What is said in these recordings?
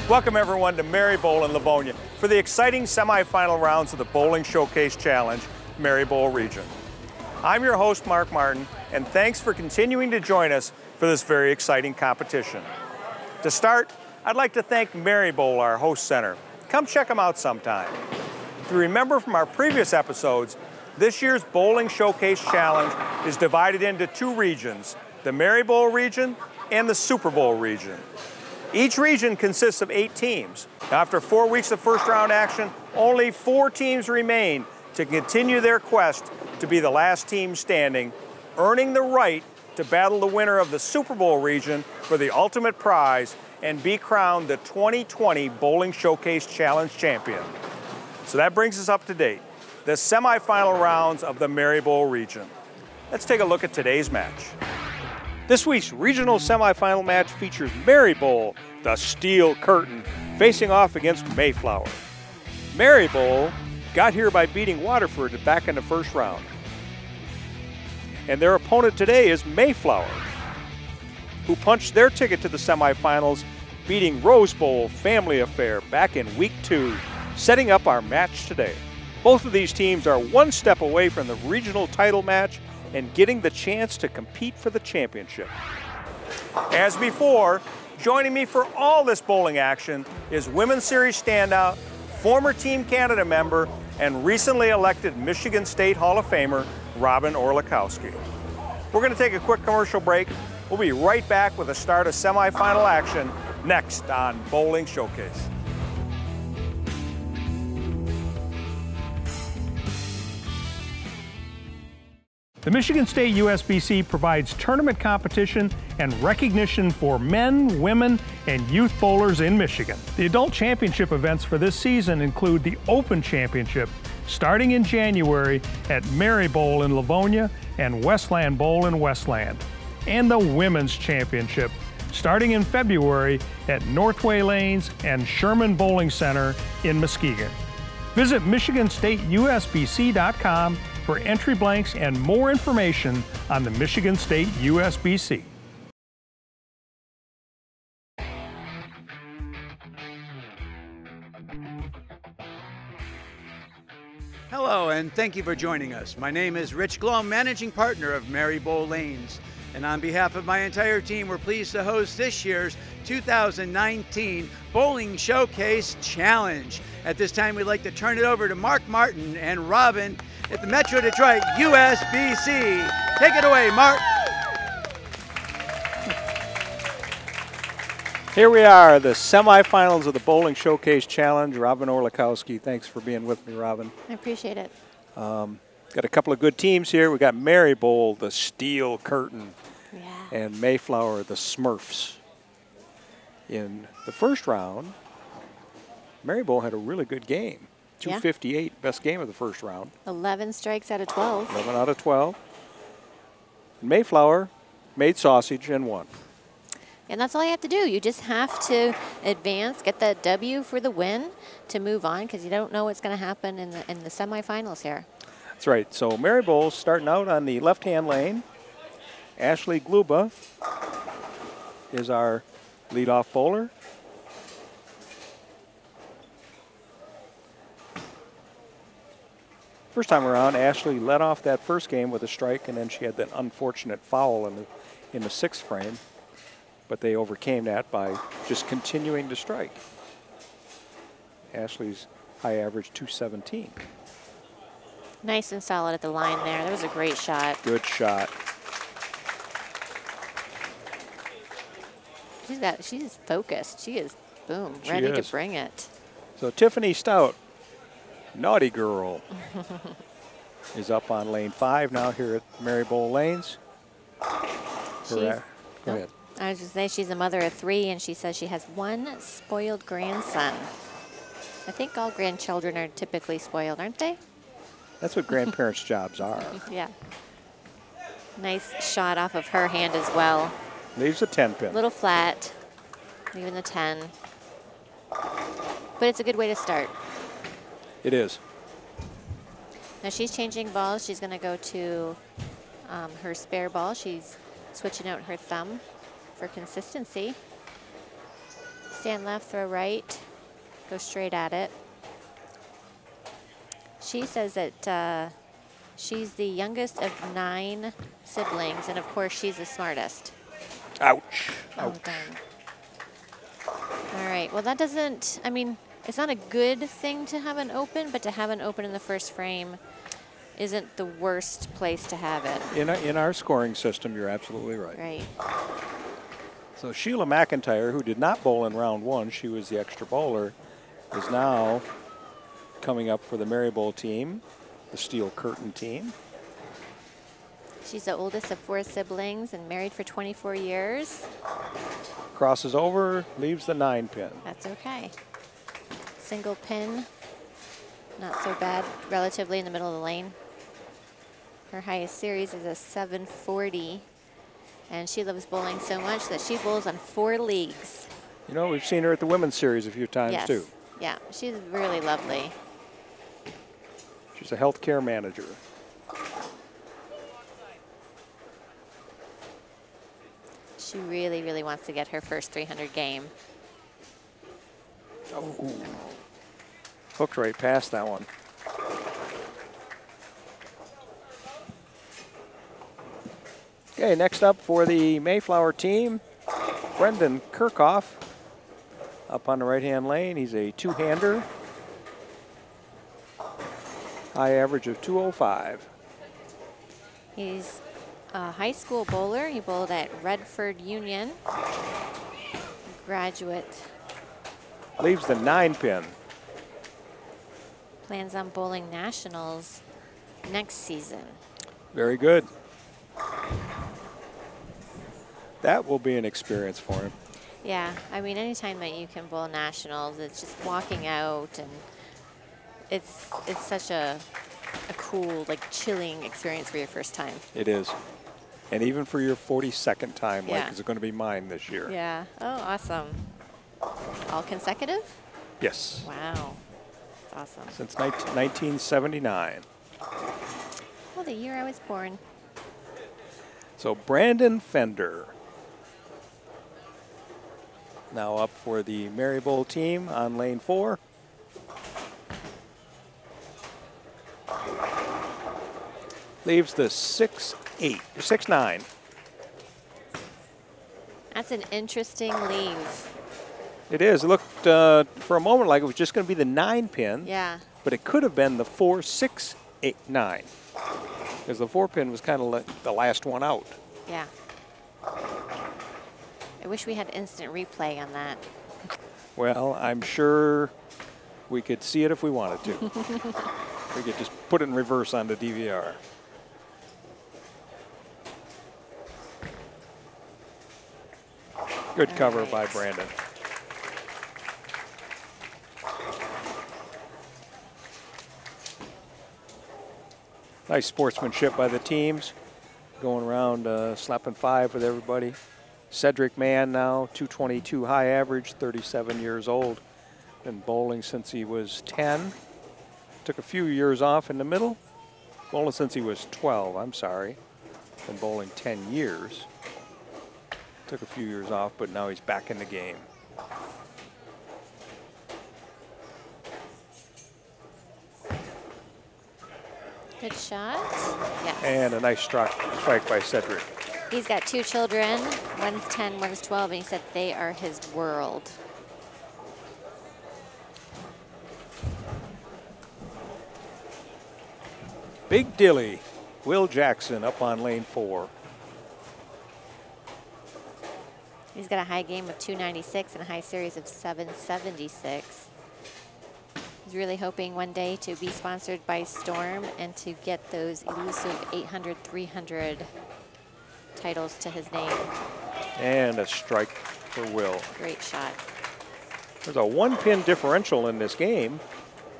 Welcome everyone to Merri Bowl in Livonia for the exciting semifinal rounds of the Bowling Showcase Challenge, Merri Bowl Region. I'm your host, Mark Martin, and thanks for continuing to join us for this very exciting competition. To start, I'd like to thank Merri Bowl, our host center. Come check them out sometime. If you remember from our previous episodes, this year's Bowling Showcase Challenge is divided into two regions, the Merri Bowl region and the Super Bowl region. Each region consists of 8 teams. Now, after 4 weeks of first round action, only 4 teams remain to continue their quest to be the last team standing, earning the right to battle the winner of the Super Bowl region for the ultimate prize and be crowned the 2020 Bowling Showcase Challenge champion. So that brings us up to date, the semifinal rounds of the Merri Bowl region. Let's take a look at today's match. This week's regional semifinal match features Merri Bowl, the Steel Curtain, facing off against Mayflower. Merri Bowl got here by beating Waterford back in the first round. And their opponent today is Mayflower, who punched their ticket to the semifinals, beating Rose Bowl Family Affair back in week 2, setting up our match today. Both of these teams are one step away from the regional title match and getting the chance to compete for the championship. As before, joining me for all this bowling action is Women's Series standout, former Team Canada member, and recently elected Michigan State Hall of Famer, Robin Orlikowski. We're going to take a quick commercial break. We'll be right back with the start of semifinal action next on Bowling Showcase. The Michigan State USBC provides tournament competition and recognition for men, women, and youth bowlers in Michigan. The adult championship events for this season include the Open Championship, starting in January at Merri Bowl in Livonia and Westland Bowl in Westland, and the Women's Championship, starting in February at Northway Lanes and Sherman Bowling Center in Muskegon. Visit MichiganStateUSBC.com for entry blanks and more information on the Michigan State USBC. Hello, and thank you for joining us. My name is Rich Glom, managing partner of Merri Bowl Lanes. And on behalf of my entire team, we're pleased to host this year's 2019 Bowling Showcase Challenge. At this time, we'd like to turn it over to Mark Martin and Robin at the Metro Detroit USBC. Take it away, Mark. Here we are, the semifinals of the Bowling Showcase Challenge. Robin Orlikowski, thanks for being with me, Robin. I appreciate it. Got a couple of good teams here. We got Merri Bowl, the Steel Curtain, and Mayflower, the Smurfs. In the first round, Merri Bowl had a really good game. 258, best game of the first round. 11 strikes out of 12. 11 out of 12. And Mayflower made sausage and won. And that's all you have to do. You just have to advance, get that W for the win to move on, because you don't know what's going to happen in the semifinals here. That's right. So Merri Bowl starting out on the left-hand lane. Ashley Gluba is our leadoff bowler. First time around, Ashley led off that first game with a strike, and then she had that unfortunate foul in the 6th frame. But they overcame that by just continuing to strike. Ashley's high average 217. Nice and solid at the line there. That was a great shot. Good shot. She's focused. She is, boom, ready to bring it. So Tiffany Stout, naughty girl, is up on lane 5 now here at Merri Bowl Lanes. Go ahead. I was just saying she's a mother of 3, and she says she has 1 spoiled grandson. I think all grandchildren are typically spoiled, aren't they? That's what grandparents' jobs are. Yeah. Nice shot off of her hand as well. Leaves a 10 pin. A little flat, leaving the 10. But it's a good way to start. It is. Now she's changing balls. She's going to go to her spare ball. She's switching out her thumb for consistency. Stand left, throw right, go straight at it. She says that she's the youngest of 9 siblings, and of course she's the smartest. Ouch. Oh, Ouch. darn. All right, well that doesn't, I mean, it's not a good thing to have an open, but to have an open in the first frame isn't the worst place to have it. In our scoring system, you're absolutely right. Right. So Sheila McIntyre, who did not bowl in round 1, she was the extra bowler, is now coming up for the Merri Bowl team, the Steel Curtain team. She's the oldest of 4 siblings and married for 24 years. Crosses over, leaves the 9-pin. That's okay. Single pin, not so bad, relatively in the middle of the lane. Her highest series is a 740, and she loves bowling so much that she bowls on 4 leagues. You know, we've seen her at the Women's Series a few times, Yes. too. Yeah, she's really lovely. She's a healthcare manager. She really, really wants to get her first 300 game. Oh. Hooked right past that one. Okay, next up for the Mayflower team, Brendan Kirchhoff up on the right-hand lane. He's a 2-hander. High average of 205. He's a high school bowler. He bowled at Redford Union. Graduate. Leaves the 9-pin. Plans on bowling nationals next season. Very good. That will be an experience for him. Yeah, I mean, anytime that you can bowl nationals, it's just walking out, and it's such a cool, like, chilling experience for your first time. It is. And even for your 42nd time, Yeah. like is going to be mine this year. Yeah. Oh, awesome. All consecutive? Yes. Wow. That's awesome. Since 1979. Well, the year I was born. So Brandon Fender now up for the Merri Bowl team on lane 4. Leaves the 6-8, 6-9. That's an interesting leave. It is. It looked for a moment like it was just going to be the 9-pin. Yeah. But it could have been the 4, 6, 8, 9. Because the 4-pin was kind of the last one out. Yeah. I wish we had instant replay on that. Well, I'm sure we could see it if we wanted to. We could just put it in reverse on the DVR. Good cover by Brandon. Nice sportsmanship by the teams. Going around slapping 5 with everybody. Cedric Mann now, 222 high average, 37 years old. Been bowling since he was 10. Took a few years off in the middle. Bowling since he was 12, I'm sorry. Been bowling 10 years. Took a few years off, but now he's back in the game. Good shot. Yes. And a nice strike by Cedric. He's got 2 children. One's 10, one's 12, and he said they are his world. Big Dilly, Will Jackson up on lane 4. He's got a high game of 296 and a high series of 776. He's really hoping one day to be sponsored by Storm and to get those elusive 800, 300 titles to his name. And a strike for Will. Great shot. There's a 1-pin differential in this game.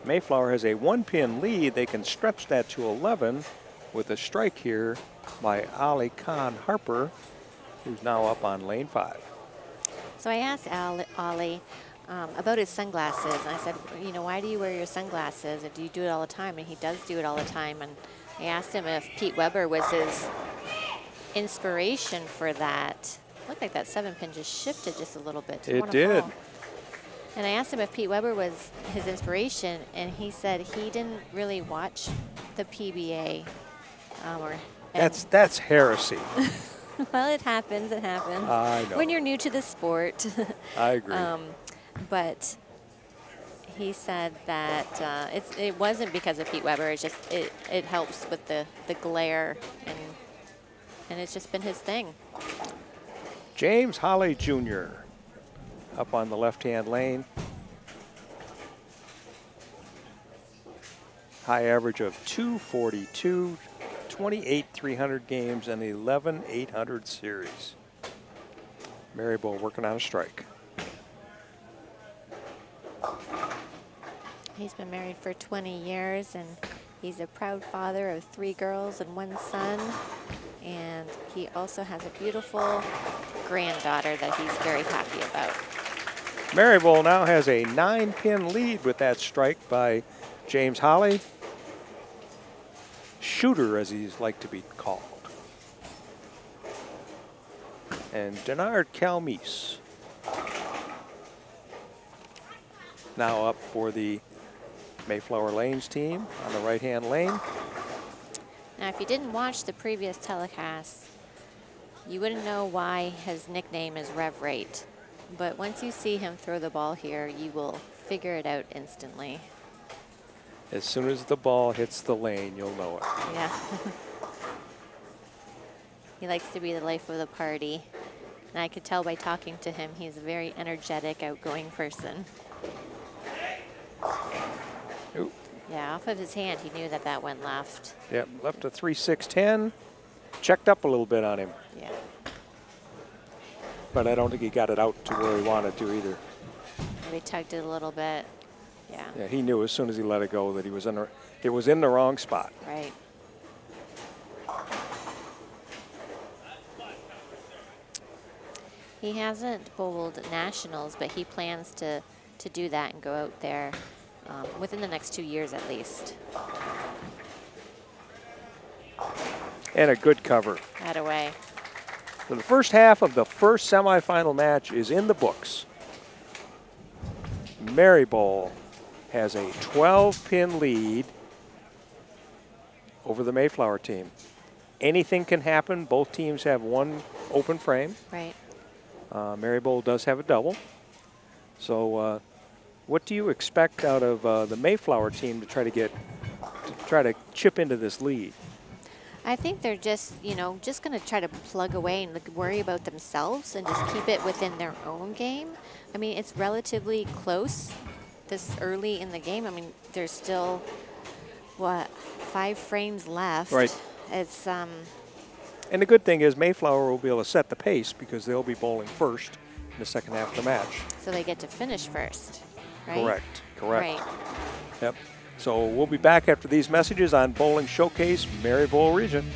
Mayflower has a 1-pin lead. They can stretch that to 11 with a strike here by Ali Khan Harper, who's now up on lane 5. So I asked Ali about his sunglasses, and I said, you know, why do you wear your sunglasses? And do you do it all the time? And he does do it all the time. And I asked him if Pete Weber was his inspiration for that. Looked like that 7-pin just shifted just a little bit. It did. And I asked him if Pete Weber was his inspiration, and he said he didn't really watch the PBA. That's heresy. Well, it happens. It happens. I know. When you're new to the sport. I agree. But he said that it wasn't because of Pete Weber. It's just it helps with the glare, and it's just been his thing. James Holly Jr. up on the left-hand lane. High average of 242, 28 300 games, and 11 800 series. Merri Bowl working on a strike. He's been married for 20 years, and he's a proud father of 3 girls and 1 son. And he also has a beautiful granddaughter that he's very happy about. Merri Bowl now has a 9-pin lead with that strike by James Holly. Shooter, as he's like to be called. And Denard Calmise now up for the Mayflower Lanes team on the right-hand lane. Now, if you didn't watch the previous telecast, you wouldn't know why his nickname is Rev Rate. But once you see him throw the ball here, you will figure it out instantly. As soon as the ball hits the lane, you'll know it. Yeah. He likes to be the life of the party. And I could tell by talking to him, he's a very energetic, outgoing person. Ooh. Yeah, off of his hand, he knew that that went left. Yep, left a 3-6-10. Checked up a little bit on him. Yeah. But I don't think he got it out to where he wanted to either. Maybe tugged it a little bit. Yeah. Yeah, he knew as soon as he let it go that it was in the wrong spot. Right. He hasn't bowled nationals, but he plans to do that and go out there within the next 2 years at least. And a good cover. That away. So the first half of the first semifinal match is in the books. Merri Bowl has a 12-pin lead over the Mayflower team. Anything can happen. Both teams have one open frame. Right. Merri Bowl does have a double. So what do you expect out of the Mayflower team to try to chip into this lead? I think they're just, just going to try to plug away and worry about themselves and just keep it within their own game. I mean, it's relatively close this early in the game. I mean, there's still, 5 frames left. Right. It's And the good thing is Mayflower will be able to set the pace because they'll be bowling first in the second half of the match. So they get to finish first, right? Correct, correct. Right. Yep. So we'll be back after these messages on Bowling Showcase, Merri Bowl region.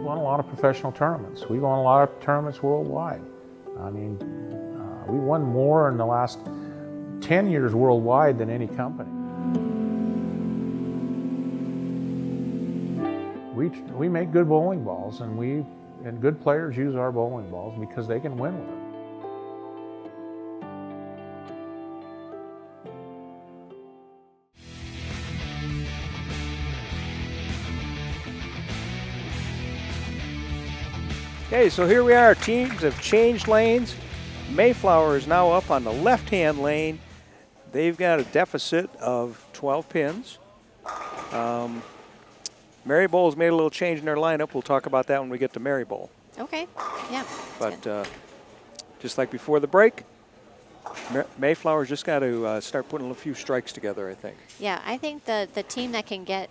Won a lot of professional tournaments. We won a lot of tournaments worldwide. I mean, we won more in the last 10 years worldwide than any company. We make good bowling balls, and good players use our bowling balls because they can win with them. Okay, so here we are. Teams have changed lanes. Mayflower is now up on the left-hand lane. They've got a deficit of 12 pins. Merri Bowl's made a little change in their lineup. We'll talk about that when we get to Merri Bowl. Okay, yeah. But just like before the break, Mayflower's just got to start putting a few strikes together, I think. Yeah, I think the team that can get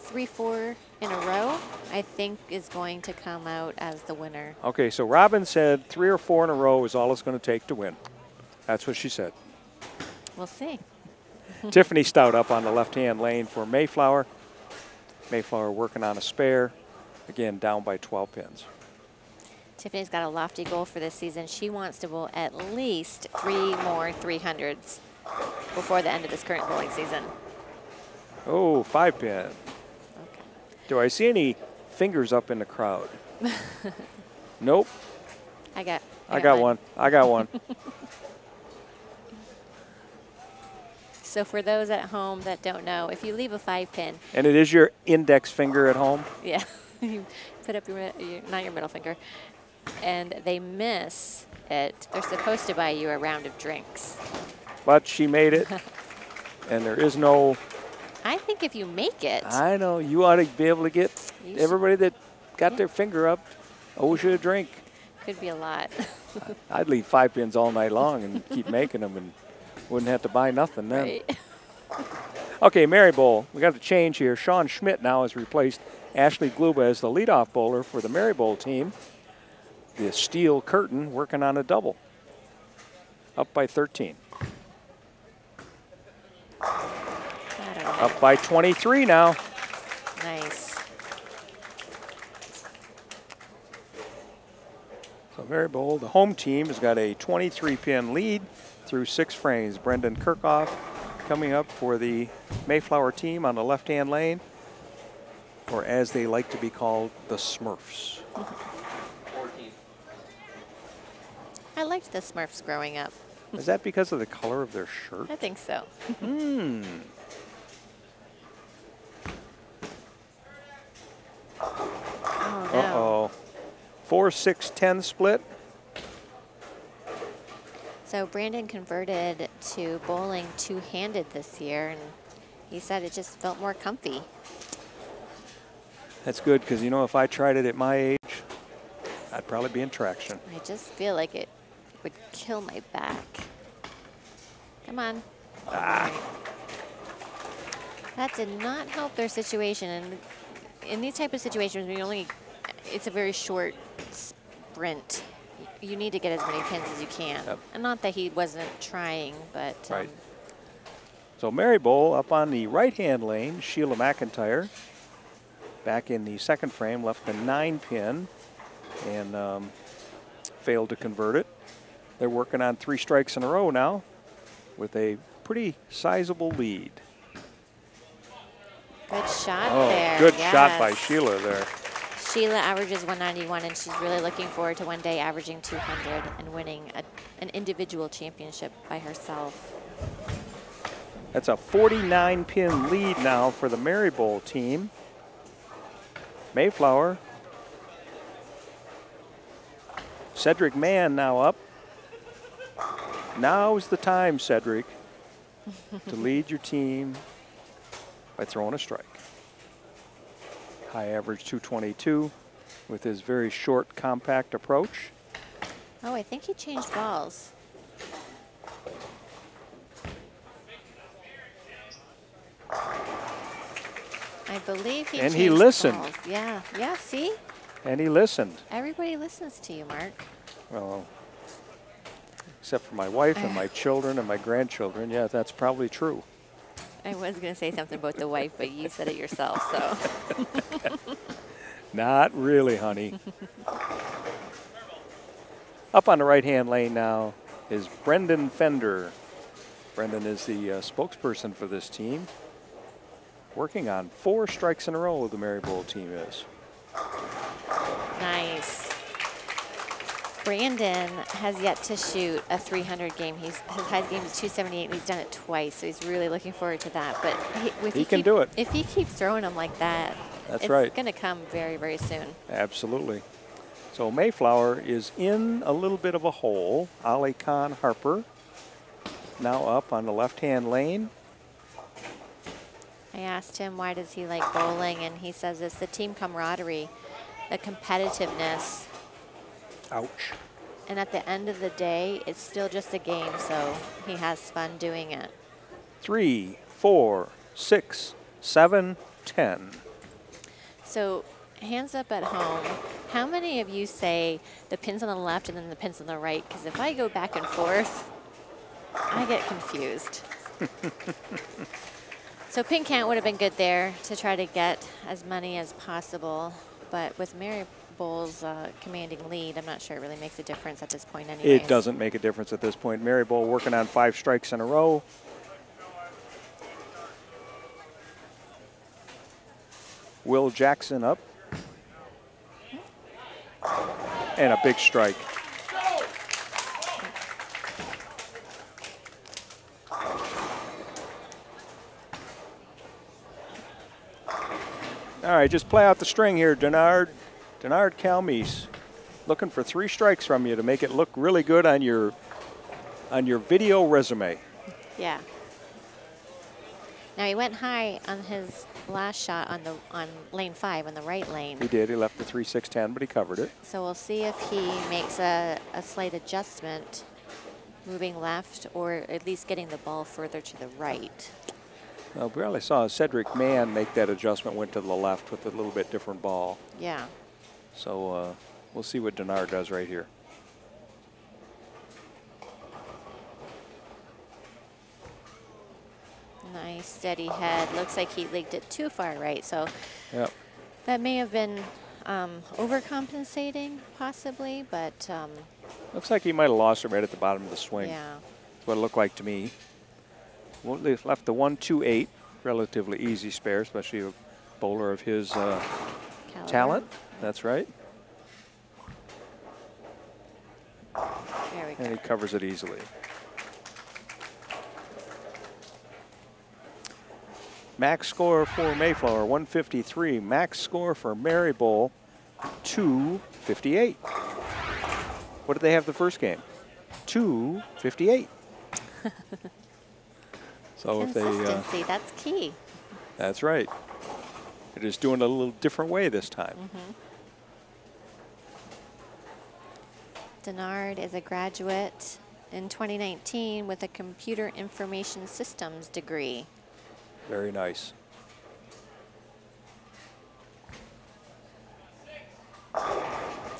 3-4 in a row, I think is going to come out as the winner. Okay, so Robin said 3 or 4 in a row is all it's going to take to win. That's what she said. We'll see. Tiffany Stout up on the left-hand lane for Mayflower. Mayflower working on a spare. Again, down by 12 pins. Tiffany's got a lofty goal for this season. She wants to bowl at least 3 more 300s before the end of this current bowling season. Oh, 5-pin. Okay. Do I see any fingers up in the crowd? Nope. I got one. I got one. So for those at home that don't know, if you leave a 5-pin. And it is your index finger at home? Yeah. You put up not your middle finger. And they miss it. They're supposed to buy you a round of drinks. But she made it. And there is no... I think if you make it. I know. You ought to be able to get everybody that got their finger up owes you a drink. Could be a lot. I'd leave 5-pins all night long and keep making them and wouldn't have to buy nothing then. Right. Okay, Merri Bowl. We got to change here. Sean Schmidt now has replaced Ashley Gluba as the leadoff bowler for the Merri Bowl team. The steel curtain working on a double. Up by 13. Up by 23 now. Nice. So Merri Bowl, the home team, has got a 23-pin lead through 6 frames. Brendan Kirchhoff coming up for the Mayflower team on the left-hand lane, or as they like to be called, the Smurfs. 14. I liked the Smurfs growing up. Is that because of the color of their shirt? I think so. Oh, no. Uh-oh. 4-6-10 split. So Brandon converted to bowling two-handed this year, and he said it just felt more comfy. That's good, because, you know, if I tried it at my age, I'd probably be in traction. I just feel like it would kill my back. Come on. Ah. That did not help their situation. And in these type of situations, it's a very short sprint. You need to get as many pins as you can. Yep. And not that he wasn't trying, but. Right. So Merri Bowl up on the right-hand lane, Sheila McIntyre. Back in the second frame, left a 9-pin and failed to convert it. They're working on 3 strikes in a row now with a pretty sizable lead. Good shot Oh, there. good yes. shot by Sheila there. Sheila averages 191, and she's really looking forward to one day averaging 200 and winning an individual championship by herself. That's a 49-pin lead now for the Merri Bowl team. Mayflower. Cedric Mann now up. Now is the time, Cedric, to lead your team by throwing a strike. High average 222 with his very short, compact approach. Oh, I think he changed balls. I believe he And changed he listened. balls. Yeah, yeah, see? And he listened. Everybody listens to you, Mark. Well, except for my wife and my children and my grandchildren. Yeah, that's probably true. I was going to say something about the wife, but you said it yourself, so. Not really, honey. Up on the right-hand lane now is Brendan Fender. Brendan is the spokesperson for this team. Working on 4 strikes in a row, the Merri Bowl team is. Nice. Brandon has yet to shoot a 300 game. His highest game is 278, and he's done it twice, so he's really looking forward to that. But he can do it. If he keeps throwing them like that, that's right. It's going to come very, very soon. Absolutely. So Mayflower is in a little bit of a hole. Ali Khan Harper now up on the left-hand lane. I asked him why does he like bowling, and he says it's the team camaraderie, the competitiveness. Ouch. And at the end of the day, it's still just a game, so he has fun doing it. 3, 4, 6, 7, 10. So hands up at home, how many of you say the pins on the left and then the pins on the right? Because if I go back and forth, I get confused. So pin count would have been good there to try to get as many as possible. But with Merri Bowl's commanding lead, I'm not sure it really makes a difference at this point anyways. It doesn't make a difference at this point. Merri Bowl working on 5 strikes in a row. Will Jackson up. And a big strike. All right, just play out the string here, Denard Calmes. Looking for 3 strikes from you to make it look really good on your video resume. Yeah. Now he went high on his last shot on lane 5 on the right lane. He did. He left the 3-6-10, but he covered it. So we'll see if he makes a slight adjustment, moving left, or at least getting the ball further to the right. We really saw Cedric Mann make that adjustment, went to the left with a little bit different ball. Yeah. So we'll see what Denard does right here. Nice steady head. Looks like he leaked it too far right. So yep. That may have been overcompensating, possibly, but looks like he might have lost it right at the bottom of the swing. yeah. That's what it looked like to me. Well, they've left the 1-2-8, relatively easy spare, especially a bowler of his talent. That's right. There we go. And he covers it easily. Max score for Mayflower, 153. Max score for Merri Bowl, 258. What did they have the first game? 258. So if they, Consistency, that's key. that's right. They're just doing it a little different way this time. Denard is a graduate in 2019 with a computer information systems degree. Very nice.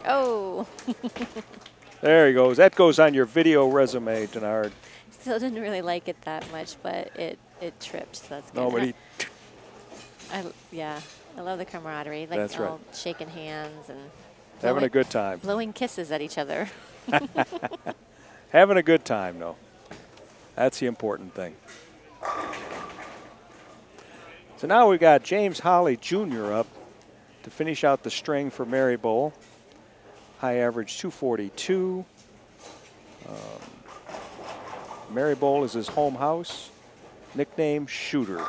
Oh. There he goes. That goes on your video resume, Denard. Still didn't really like it that much, but it tripped, so that's good. No, but he, yeah, I love the camaraderie. Like That's right. all shaking hands and having a good time. blowing kisses at each other. Having a good time, though. That's the important thing. So now we've got James Holly Jr. up to finish out the string for Merri Bowl. High average 242. Merri Bowl is his home house. Nickname Shooter.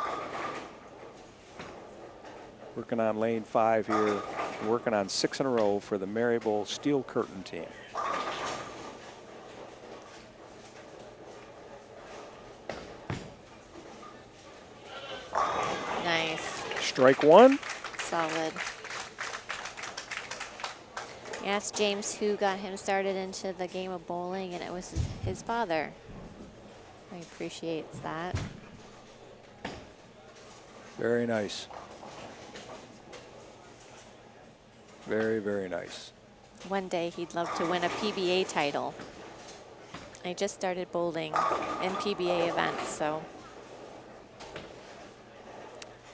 Working on lane 5 here. Working on 6 in a row for the Merri Bowl Steel Curtain team. Nice. Strike 1. Solid. I asked James who got him started into the game of bowling, and it was his father. He appreciates that. Very nice. Very, very nice. One day he'd love to win a PBA title. I just started bowling in PBA events, so.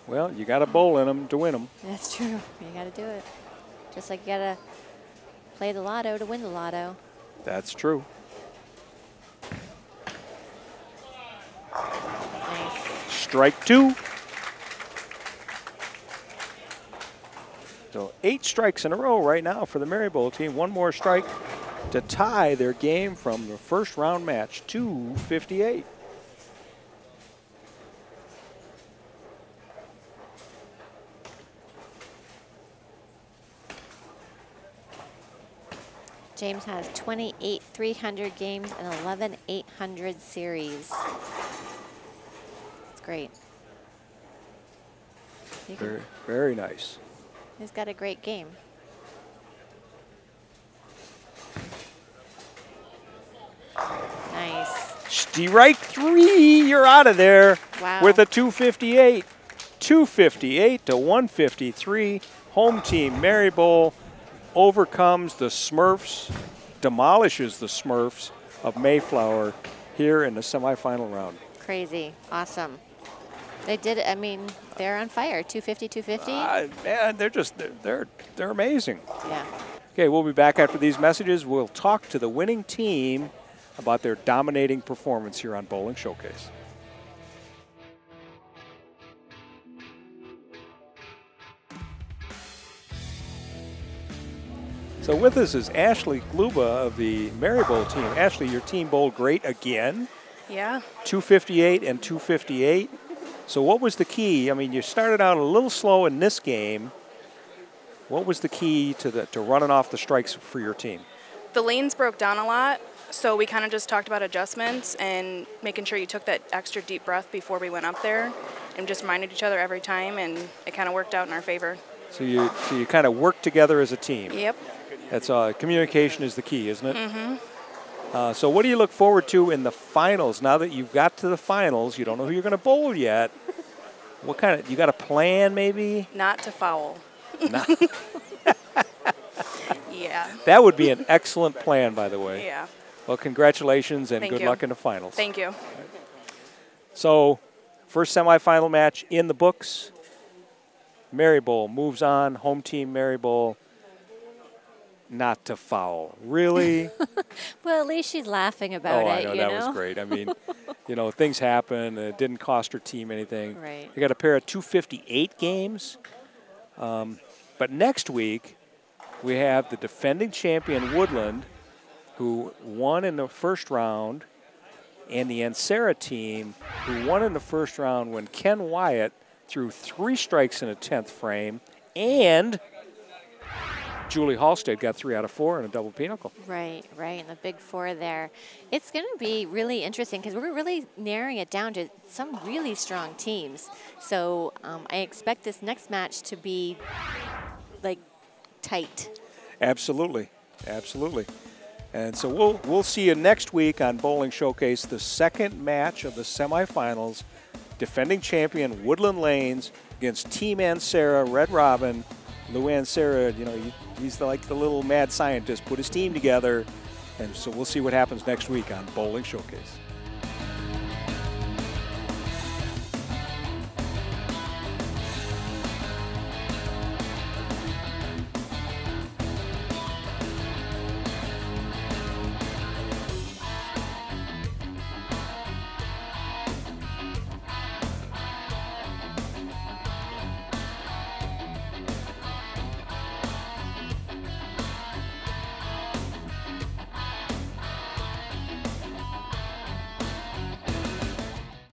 Well, you got to bowl in them to win them. That's true. You got to do it. Just like you got to play the lotto to win the lotto. That's true. Nice. Strike 2. So 8 strikes in a row right now for the Merri Bowl team. One more strike to tie their game from the first round match, 258. James has 28 300 games and 11 800 series. It's great. Very, very nice. He's got a great game. Nice. Strike 3, you're out of there. Wow. With a 258. 258 to 153. Home team Merri Bowl overcomes the Smurfs, demolishes the Smurfs of Mayflower here in the semifinal round. Crazy. Awesome. They did it. I mean, they're on fire. 250, 250. Man, they're amazing. Yeah. Okay, we'll be back after these messages. We'll talk to the winning team about their dominating performance here on Bowling Showcase. So with us is Ashley Gluba of the Merri Bowl team. Ashley, your team bowled great again. Yeah. 258 and 258. So what was the key? I mean, you started out a little slow in this game. What was the key to running off the strikes for your team? The lanes broke down a lot, so we kind of just talked about adjustments and making sure you took that extra deep breath before we went up there and just reminded each other every time, and it kind of worked out in our favor. So you kind of work together as a team. Yep. That's communication is the key, isn't it? Mm-hmm. So what do you look forward to in the finals? Now that you've got to the finals, you don't know who you're going to bowl yet. What kind of, you got a plan maybe? Not to foul. Yeah. That would be an excellent plan, by the way. Yeah. Well, congratulations and good luck in the finals. Thank you. So, first semifinal match in the books. Merri Bowl moves on. Home team Merri Bowl. Not to foul. Really? Well, at least she's laughing about it. I know, that was great. I mean, you know, things happen. It didn't cost her team anything. Right. They got a pair of 258 games. But next week, we have the defending champion Woodland, who won in the first round, and the Ansara team, who won in the first round when Ken Wyatt threw 3 strikes in a 10th frame, and Julie Halstead got 3 out of 4 in a double pinnacle. Right, and the big 4 there. It's going to be really interesting because we're really narrowing it down to some really strong teams. So I expect this next match to be like tight. Absolutely, absolutely. And so we'll see you next week on Bowling Showcase, the second match of the semifinals. Defending champion Woodland Lanes against Team Ansara, Red Robin. Lou Ansara, you know, he's like the little mad scientist, put his team together. And so we'll see what happens next week on Bowling Showcase.